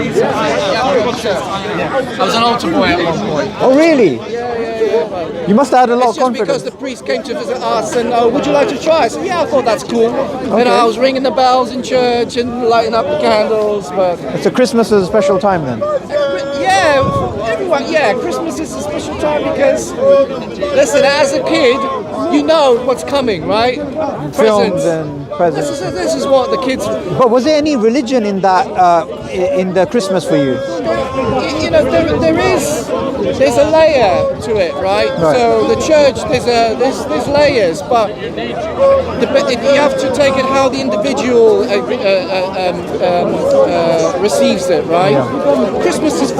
I was an altar boy at one point. Oh, really? You must have had a lot It's of just because confidence. the priest came to visit us and, would you like to try? I said, yeah, I thought that's cool. Okay. You know, I was ringing the bells in church and lighting up the candles, but... So Christmas is a special time then? Yeah, for everyone, yeah, Christmas is a special time because, listen, as a kid, you know what's coming, right? Films and presents. This is what the kids... But was there any religion in that, in the Christmas for you? You know, there's a layer to it, right? So the church, there's layers, but you have to take it how the individual receives it, right? Yeah. Christmas is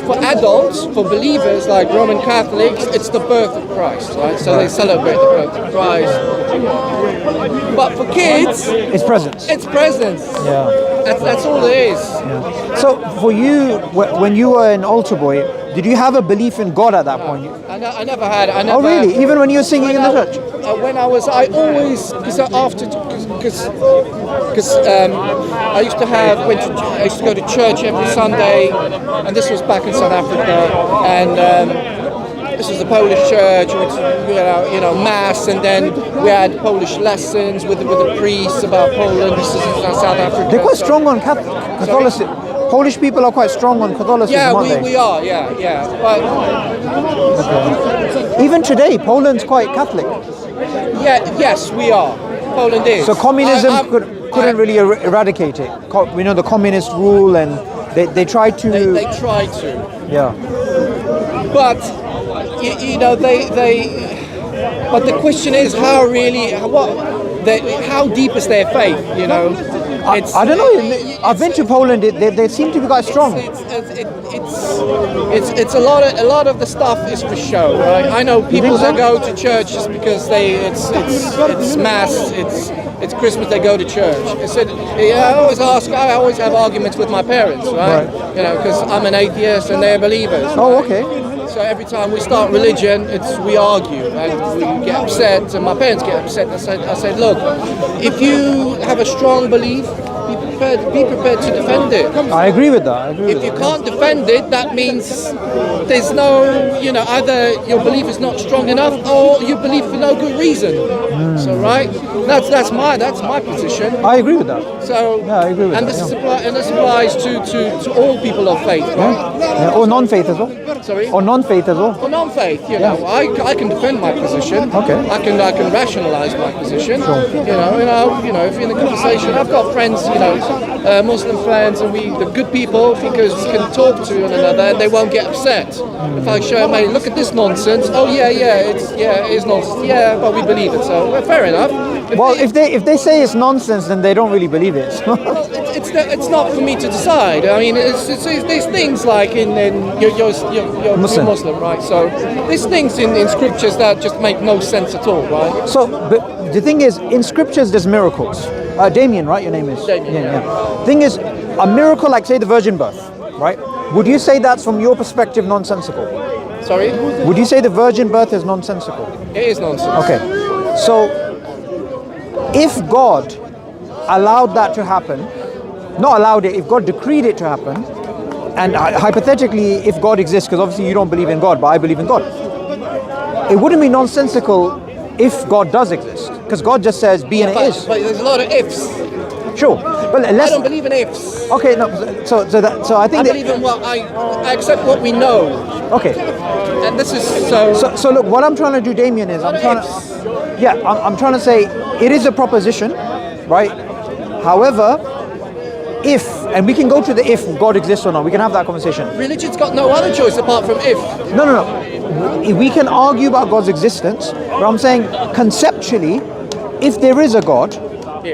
for adults, for believers like Roman Catholics, it's the birth of Christ, right? So they celebrate the birth of Christ. But for kids, it's presents. It's presents. Yeah. That's all it is. Yeah. So for you, when you were an altar boy, did you have a belief in God at that point? I never had. Oh really? Even when you were singing in the church? I always, because I used to go to church every Sunday, and this was back in South Africa, and this was the Polish church, which you know, mass, and then we had Polish lessons with the priests about Poland. This is South Africa. They're quite strong on Catholicism. Polish people are quite strong on Catholicism, yeah, aren't they? we are, yeah. But okay. Even today, Poland's quite Catholic. Yes, we are. Poland is. So communism couldn't really eradicate it. You know, the communist rule, and they tried to. They tried to. Yeah. But you know, But the question is, how deep is their faith? You know. I don't know. I've been to Poland. They seem to be quite strong. It's a lot of the stuff is for show, right? I know people that go to church just because it's mass, it's Christmas, they go to church. I always have arguments with my parents, right? You know, because I'm an atheist and they're believers. Oh, right? okay. So every time we start religion, we argue and we get upset, and my parents get upset. I said, look, if you have a strong belief, be prepared to defend it. I agree with that. If you can't defend it, that means there's no, you know, either your belief is not strong enough or you believe for no good reason. So right, that's my position. I agree with that. So yeah, I agree with and that. This applies to all people of faith, right? Yeah. Or non-faith as well. Sorry. Or non-faith as well. Or non-faith, you know, I can defend my position. Okay. I can rationalise my position. Sure. You know, if you're in a conversation, I've got friends, you know, Muslim friends, and they're good people because we can talk to one another and they won't get upset. If I show them, hey, look at this nonsense. Oh yeah, it is nonsense. Yeah, but we believe it. So fair enough. If they say it's nonsense, then they don't really believe it. Well, it's not for me to decide. I mean, there's things like you're Muslim, right? So there's things in scriptures that just make no sense at all, right? So, but the thing is, in scriptures, there's miracles. Damien, right? Your name is? Damien, yeah. Thing is, a miracle like, say, the virgin birth, right? Would you say that's, from your perspective, nonsensical? Sorry? Would you say the virgin birth is nonsensical? It is nonsense. Okay. So, if God allowed that to happen, not allowed it, if God decreed it to happen, and hypothetically, if God exists, because obviously you don't believe in God, but I believe in God, it wouldn't be nonsensical if God does exist, because God just says be and it is. But there's a lot of ifs. Sure, but I don't believe in ifs. Okay, no. So I think I believe in what I accept what we know. Okay. And this is so. So look, what I'm trying to do, Damien, is I'm trying to say it is a proposition, right? However, if, and we can go to the if God exists or not, we can have that conversation. Religion's got no other choice apart from if. No. We can argue about God's existence, but I'm saying conceptually, if there is a God,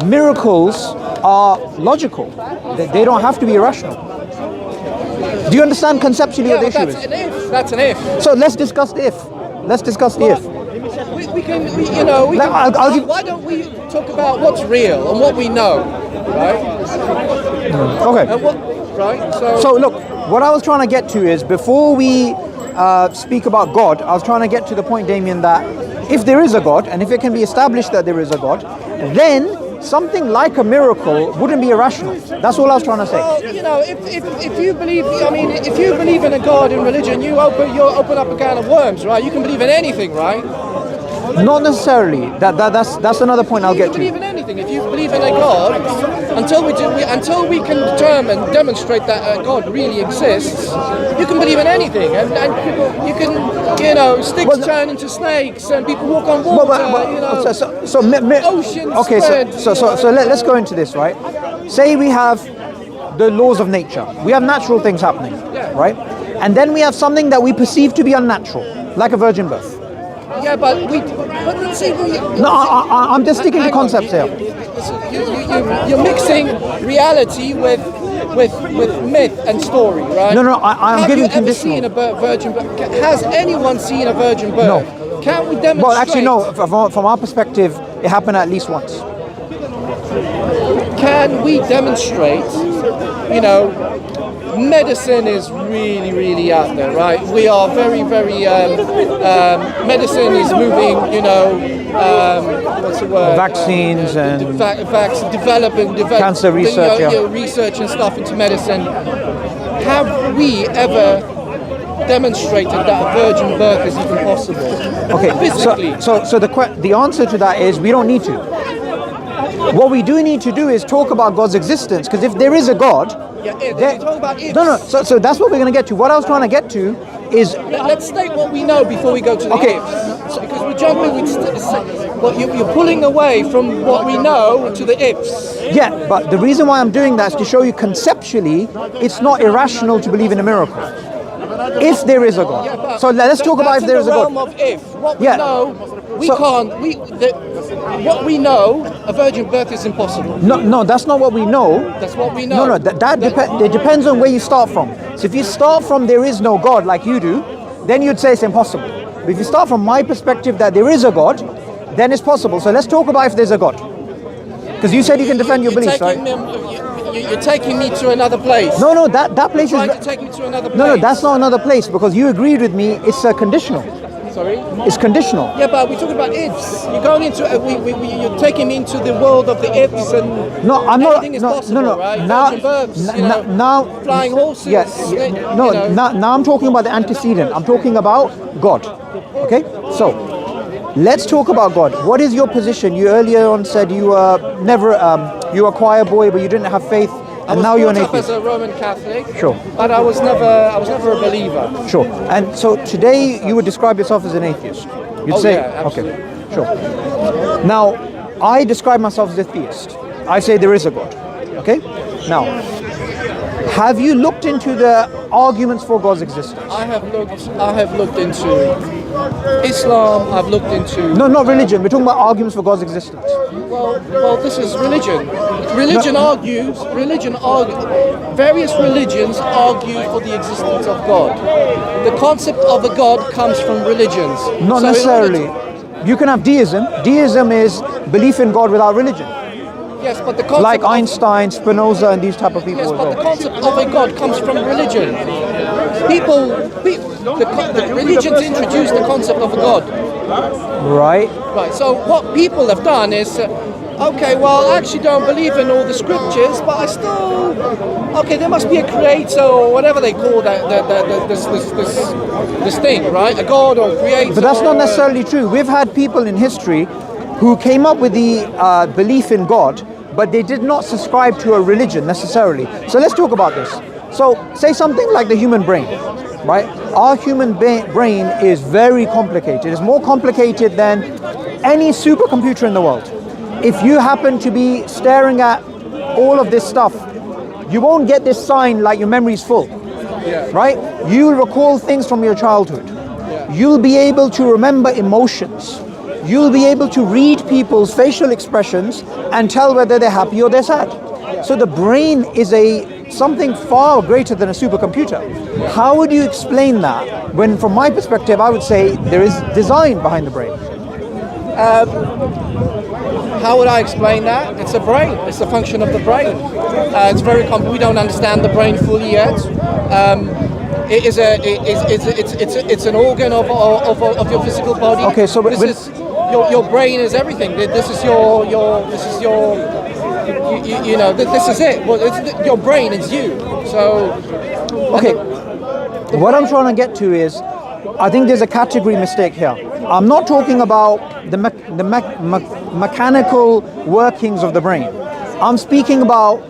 miracles are logical. They don't have to be irrational. Do you understand conceptually what the issue is? That's an if. So let's discuss the if. We can, why don't we talk about what's real and what we know, right? Okay. So look, what I was trying to get to is, before we speak about God, I was trying to get to the point, Damien, that if there is a God, and if it can be established that there is a God, then something like a miracle wouldn't be irrational. That's all I was trying to say. Well, you know, if you believe, I mean, if you believe in a God in religion, you open up a can of worms, right? You can believe in anything, right? Not necessarily. That's another point I'll You get can believe to. in anything. If you believe in a God, until we can demonstrate that a God really exists, you can believe in anything, and you can, you know, sticks turn into snakes, and people walk on water. You know, oceans okay, spread, so let's go into this, right? Say we have the laws of nature. We have natural things happening, right? And then we have something that we perceive to be unnatural, like a virgin birth. Yeah, but let's see. No, I'm just sticking to concepts here. You're mixing reality with myth and story, right? No, I'm giving conditional. Have you ever seen a virgin birth? Has anyone seen a virgin birth? No. Can't we demonstrate? Well, actually, no. From our perspective, it happened at least once. Can we demonstrate, you know, medicine is really, really out there, right? We are very, very, medicine is moving, you know, what's the word? Vaccines and developing cancer research, research and stuff into medicine. Have we ever demonstrated that a virgin birth is even possible? Okay, physically. So the answer to that is we don't need to. What we do need to do is talk about God's existence, because if there is a God, talk about ifs. No. So that's what we're going to get to. What I was trying to get to is let's state what we know before we go to the ifs. Because we're jumping with you're pulling away from what we know to the ifs. Yeah, but the reason why I'm doing that is to show you conceptually it's not irrational to believe in a miracle. If there is a God. So let's talk about if there is a God. That's in the realm of if. What we know, what we know, a virgin birth is impossible. No, that's not what we know. That's what we know. No, it depends on where you start from. So if you start from there is no God like you do, then you'd say it's impossible. But if you start from my perspective that there is a God, then it's possible. So let's talk about if there's a God. Because you said you can defend your beliefs, right? You're taking me to another place. No, that place You're is... trying to take me to another place. No, that's not another place, because you agreed with me, it's conditional. Sorry? It's conditional. Yeah, but we're talking about ifs. You're going into, you're taking me into the world of the ifs, and no, I'm not. anything is possible, right? Now, flying horses. Yes. Now I'm talking about the antecedent. I'm talking about God. Okay, so let's talk about God. What is your position? You earlier on said you were never, you were a choir boy, but you didn't have faith. And now you're an atheist. I was brought up as a Roman Catholic. Sure. But I was never a believer. Sure. And so today you would describe yourself as an atheist. You'd say, yeah, absolutely. Okay, sure. Now, I describe myself as a theist. I say there is a God. Okay? Now, have you looked into the arguments for God's existence? I have looked into Islam. I've looked into. No, not religion. We're talking about arguments for God's existence. Well, this is religion. Religion argues. Various religions argue for the existence of God. The concept of a God comes from religions. Not necessarily. You can have deism. Deism is belief in God without religion. Yes, but the concept like Einstein, Spinoza, and these type of people. Yes, but the concept of a God comes from religion. The religions introduced the concept of a God. Right. Right. So what people have done is, okay, well, I actually don't believe in all the scriptures, but I still, okay, there must be a creator or whatever they call that, this thing, right? A God or creator. But that's not necessarily true. We've had people in history who came up with the belief in God, but they did not subscribe to a religion necessarily. So let's talk about this. So say something like the human brain, right? Our human brain is very complicated. It's more complicated than any supercomputer in the world. If you happen to be staring at all of this stuff, you won't get this sign like your memory's full, right? You'll recall things from your childhood. You'll be able to remember emotions. You'll be able to read people's facial expressions and tell whether they're happy or they're sad. So the brain is something far greater than a supercomputer. How would you explain that? When from my perspective, I would say there is design behind the brain. How would I explain that? It's a brain. It's a function of the brain. It's very complex. We don't understand the brain fully yet. It's an organ of your physical body. Okay, so your brain is everything. This is your this is your you know this is it. Well, your brain is you. So okay. What I'm trying to get to is, I think there's a category mistake here. I'm not talking about the mechanical workings of the brain. I'm speaking about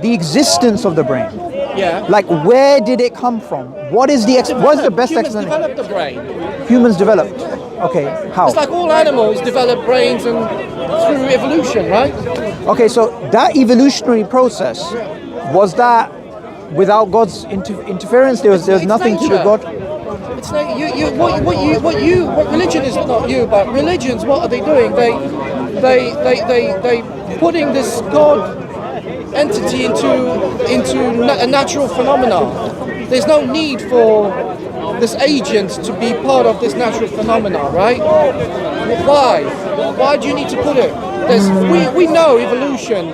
the existence of the brain. Yeah. Like, where did it come from? What is the what's the best Humans explanation? developed the brain. Humans developed. Okay, how? It's like all animals develop brains and through evolution, right? Okay, so that evolutionary process, was that without God's interference? There was nothing to do with God. It's like what religion is not you, but religions. What are they doing? They putting this God entity into a natural phenomena. There's no need for this agent to be part of this natural phenomena, right? Why? Why do you need to put it? We know evolution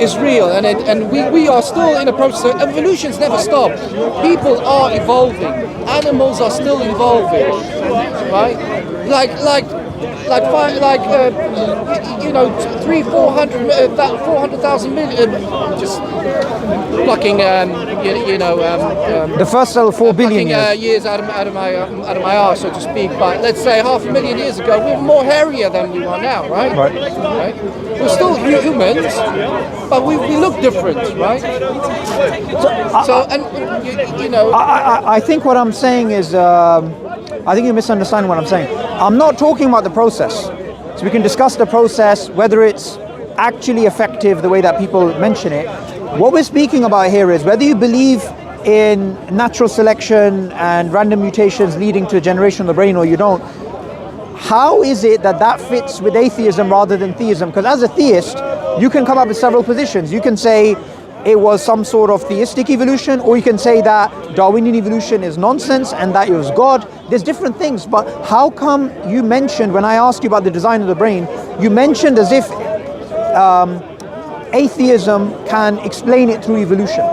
is real, and we are still in a process. Evolution's never stopped. People are evolving. Animals are still evolving, right? You know, 400,000 million, just plucking, The first 4 billion years. years out of my arse, so to speak. But let's say 500,000 years ago, we were more hairier than we are now, right? Right. We're still humans, but we look different, right? I think what I'm saying is, I think you misunderstand what I'm saying. I'm not talking about the process. So we can discuss the process, whether it's actually effective the way that people mention it. What we're speaking about here is whether you believe in natural selection and random mutations leading to a generation of the brain or you don't. How is it that fits with atheism rather than theism? Because as a theist, you can come up with several positions. You can say it was some sort of theistic evolution, or you can say that Darwinian evolution is nonsense and that it was God. There's different things, but how come you mentioned, when I asked you about the design of the brain, you mentioned as if atheism can explain it through evolution?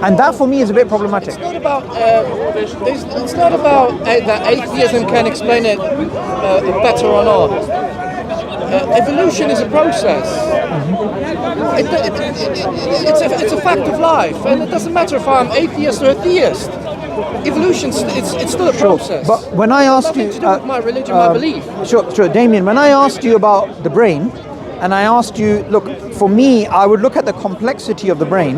And that for me is a bit problematic. It's not about that atheism can explain it better or not. Evolution is a process. It's a fact of life, and it doesn't matter if I'm atheist or a theist. Evolution, it's still a process. But when I asked you, to do with my religion, my belief. Sure, Damien. When I asked you about the brain, and I asked you, look, for me, I would look at the complexity of the brain,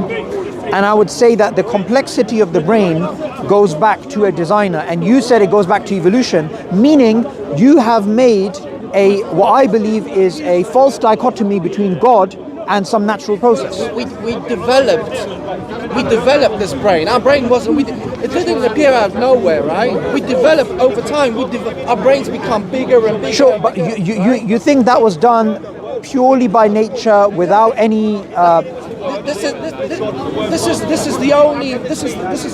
and I would say that the complexity of the brain goes back to a designer, and you said it goes back to evolution, meaning you have made what I believe is a false dichotomy between God and some natural process. We developed this brain. Our brain it didn't appear out of nowhere, right? We developed over time. Our brains become bigger and bigger. Sure, but you think that was done purely by nature without any? This is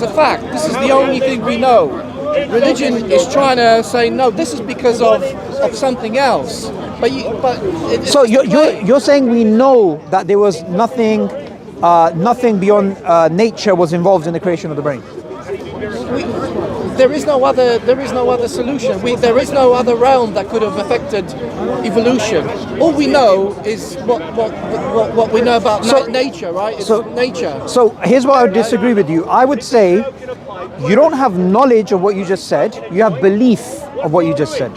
a fact. This is the only thing we know. Religion is trying to say no. This is because of something else. So you're saying we know that there was nothing beyond nature was involved in the creation of the brain. There is no other solution. There is no other realm that could have affected evolution. All we know is what we know about nature, right? It's nature. So here's what I would disagree with you. I would say you don't have knowledge of what you just said. You have belief of what you just said.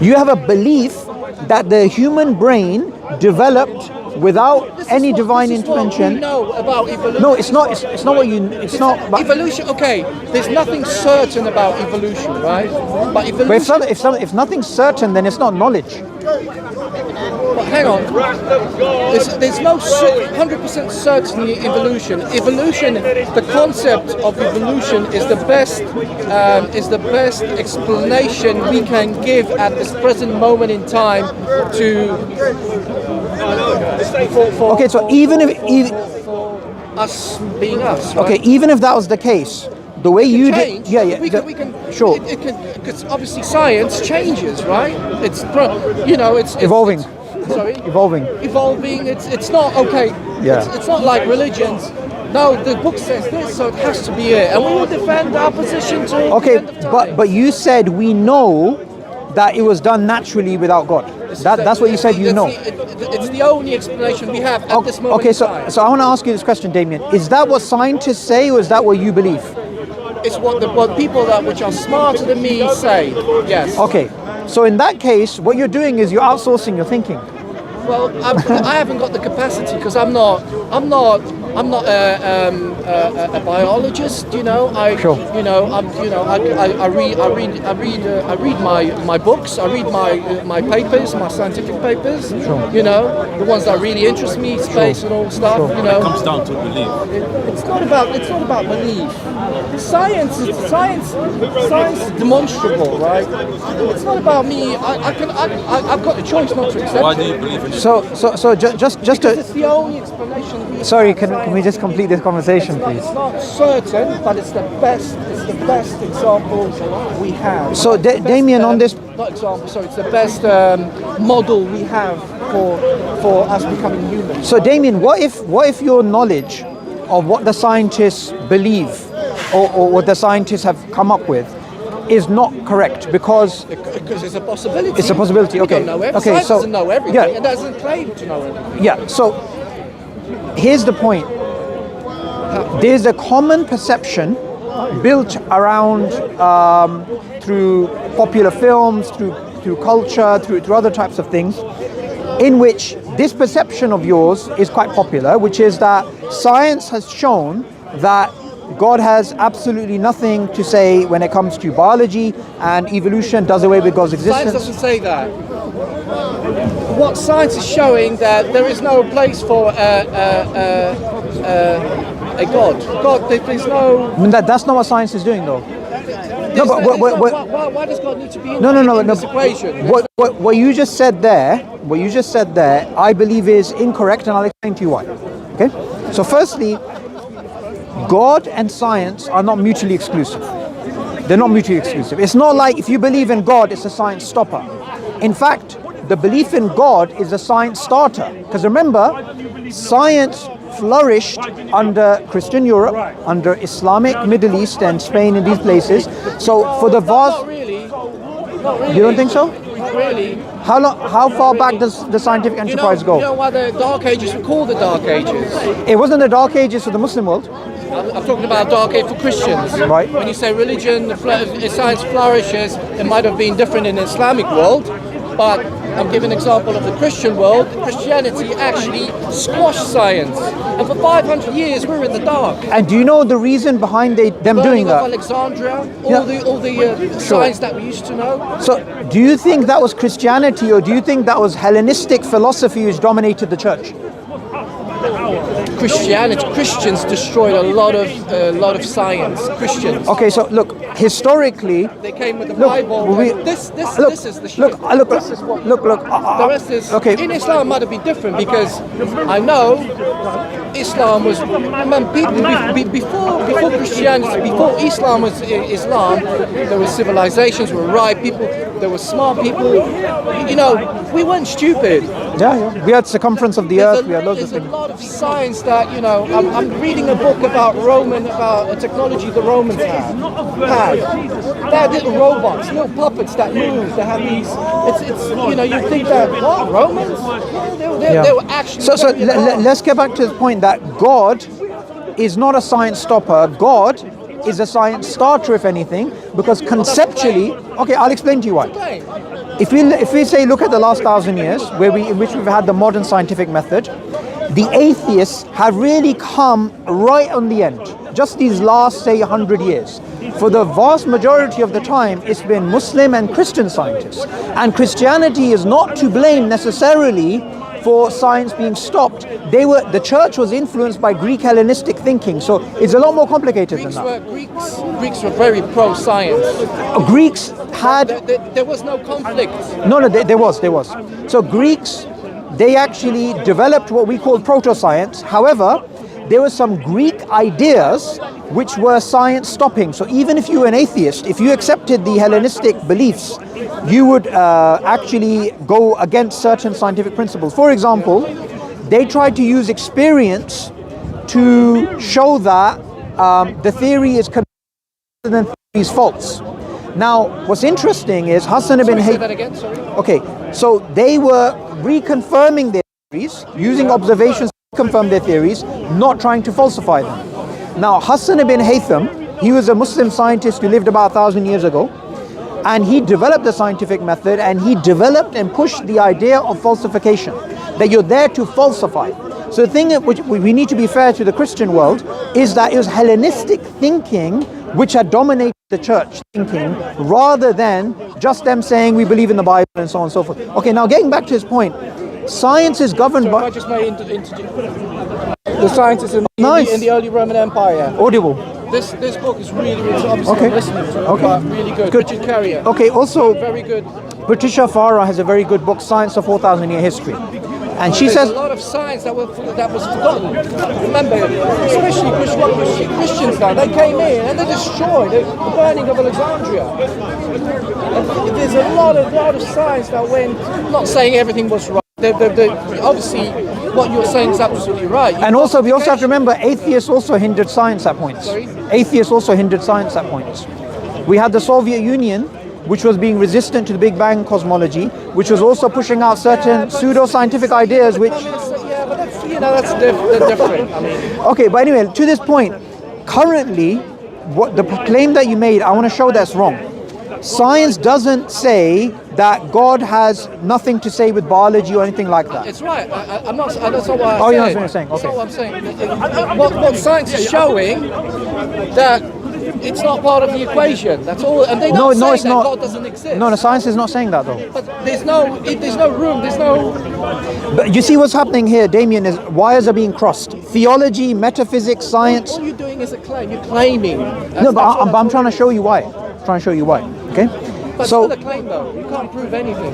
You have a belief that the human brain developed without any divine intervention. We know about evolution. No, it's not. It's not what you. It's not. But evolution. Okay, there's nothing certain about evolution, right? But evolution. But if nothing's certain, then it's not knowledge. But hang on. There's no 100% certainty in evolution. Evolution, the concept of evolution is the best explanation we can give at this present moment in time Okay, so even if us being us, right? Okay, even if that was the case, the way you change. did, We can sure. Because obviously science changes, right? It's evolving. Sorry. Evolving. It's not okay. Yeah. It's not like religions. No, the book says this, so it has to be it, and we will defend our position to. Okay, but you said we know that it was done naturally without God. That's what you said you know. It's the only explanation we have at this moment. Okay, so I want to ask you this question, Damien. Is that what scientists say, or is that what you believe? It's what people which are smarter than me say. Yes. Okay, so in that case, what you're doing is you're outsourcing your thinking. Well, I haven't got the capacity because I'm not a biologist. You know, I read my books. I read my papers, my scientific papers. Sure. You know, the ones that really interest me, space and all stuff. Sure. You know, It comes down to belief. it's not about belief. Science is demonstrable, right? It's not about me. I've got the choice not to accept. Why do you believe in it? So just Because to. it's the only explanation. Sorry, can we just complete this conversation, please? It's not certain, but it's the best. It's the best example we have. So Damien, on this. Not example. Sorry, it's the best model we have for us becoming human. So Damien, what if your knowledge of what the scientists believe or what the scientists have come up with is not correct because it's a possibility. it's a possibility. Okay. We don't know everything. Okay. Science So doesn't know everything. yeah. It doesn't claim to know everything. Yeah. So here's the point. There's a common perception built around through popular films, through culture, through other types of things, in which this perception of yours is quite popular, which is that science has shown that God has absolutely nothing to say when it comes to biology, and evolution does away with God's existence. Science doesn't say that. What science is showing that there is no place for a God. There's no. I mean, that's not what science is doing, though. No, but why does God need to be in, no, in this equation? What you just said there, I believe is incorrect, and I'll explain to you why. Okay. So, firstly, God and science are not mutually exclusive. They're not mutually exclusive. It's not like if you believe in God, it's a science stopper. In fact, the belief in God is a science starter. Because remember, science flourished under Christian Europe, under Islamic Middle East and Spain and these places. So for the vast... Not really. Not really. You don't think so? Not really. How far back does the scientific enterprise go? You know why the Dark Ages were called the Dark Ages? It wasn't the Dark Ages for the Muslim world. I'm talking about Dark Age for Christians. Right. When you say religion, science flourishes, it might have been different in the Islamic world, but I'm giving an example of the Christian world. Christianity actually squashed science, and for 500 years we're in the dark. And do you know the reason behind them doing Burning of that? Alexandria, Yeah. all the science that we used to know. So, do you think that was Christianity, or do you think that was Hellenistic philosophy which dominated the church? Christians destroyed a lot of science. Christians. Okay, so look, historically, They came with the Bible. This is the shit. This is what. The rest is. okay. In Islam, it might have been different because I know Islam was. Before Christianity, before Islam was Islam, there were civilizations, were right people, there were smart people. You know, we weren't stupid. Yeah. We had circumference of the earth. We had loads of There's a things. lot of science that, you know, I'm reading a book about a technology the Romans had. They had little robots, little puppets that move. They have these. It's you know, you think that what Romans? Yeah, they were actually. So let's get back to the point that God is not a science stopper. God is a science starter, if anything, because conceptually. Okay, I'll explain to you why. If we say look at the last 1,000 years, in which we've had the modern scientific method, the atheists have really come right on the end. Just these last, say, 100 years. For the vast majority of the time, it's been Muslim and Christian scientists. And Christianity is not to blame necessarily for science being stopped. The church was influenced by Greek Hellenistic thinking, so it's a lot more complicated than that. Greeks were very pro-science. Greeks had... There was no conflict. No, there was. So Greeks, they actually developed what we call proto-science. However, there were some Greek ideas which were science stopping. So even if you were an atheist, if you accepted the Hellenistic beliefs, you would actually go against certain scientific principles. For example, they tried to use experience to show that the theory is correct and the theory is false. Now, what's interesting is Hassan ibn Say Haytham. that again, sorry. Okay, so they were reconfirming their theories, using observations to confirm their theories, not trying to falsify them. Now, Hassan ibn Haytham, he was a Muslim scientist who lived about 1,000 years ago, and he developed the scientific method, and he developed and pushed the idea of falsification, that you're there to falsify. So the thing which we need to be fair to the Christian world is that it was Hellenistic thinking which had dominated the church thinking, rather than just them saying we believe in the Bible and so on and so forth. Okay, now getting back to his point, science is governed by... I just may interject. The scientists in the early Roman Empire. Audible. This book is really obviously Okay. I'm listening to it, Okay. but really good. Good. Richard Carrier. Okay, also Very good. Patricia Farah has a very good book, Science of 4,000 Year History. And she There's says... a lot of science that was forgotten. Remember, especially Christians now, they came in and they destroyed the burning of Alexandria. And there's a lot of science that went, not saying everything was right. Obviously, what you're saying is absolutely right. And also, we also have to remember, atheists also hindered science at points. Sorry? Atheists also hindered science at points. We had the Soviet Union, which was being resistant to the Big Bang cosmology, which was also pushing out certain pseudo-scientific ideas, which... Yeah, but that's different. I mean, Okay, but anyway, to this point, currently, what the claim that you made, I want to show that's wrong. Science doesn't say that God has nothing to say with biology or anything like that. it's right. I'm not. That's not what I Oh, said. you're not what you're saying. That's Okay. not what I'm saying. What science is showing that it's not part of the equation. That's all. And they don't say it's that not. God doesn't exist. No, science is not saying that though. But there's no room. There's no. But you see what's happening here, Damien, is wires are being crossed. Theology, metaphysics, science. All you're doing is a claim. You're claiming. No, but I'm trying to show you why. Okay? But So, still a claim though. You can't prove anything.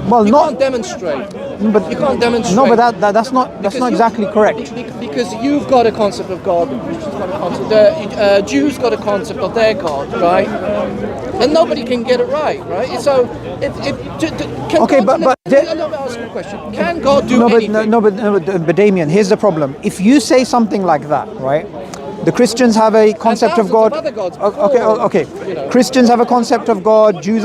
well, You not. can't demonstrate. But You can't demonstrate. no, but that's not exactly correct. Because you've got a concept of God, the Christians got a concept, the Jews got a concept of their God, right? And nobody can get it right? So, can Okay, God, but let me ask you a question. Can God do anything? But Damien, here's the problem. If you say something like that, right? The Christians have a concept of God. Other gods Okay. before, Christians have a concept of God. Jews have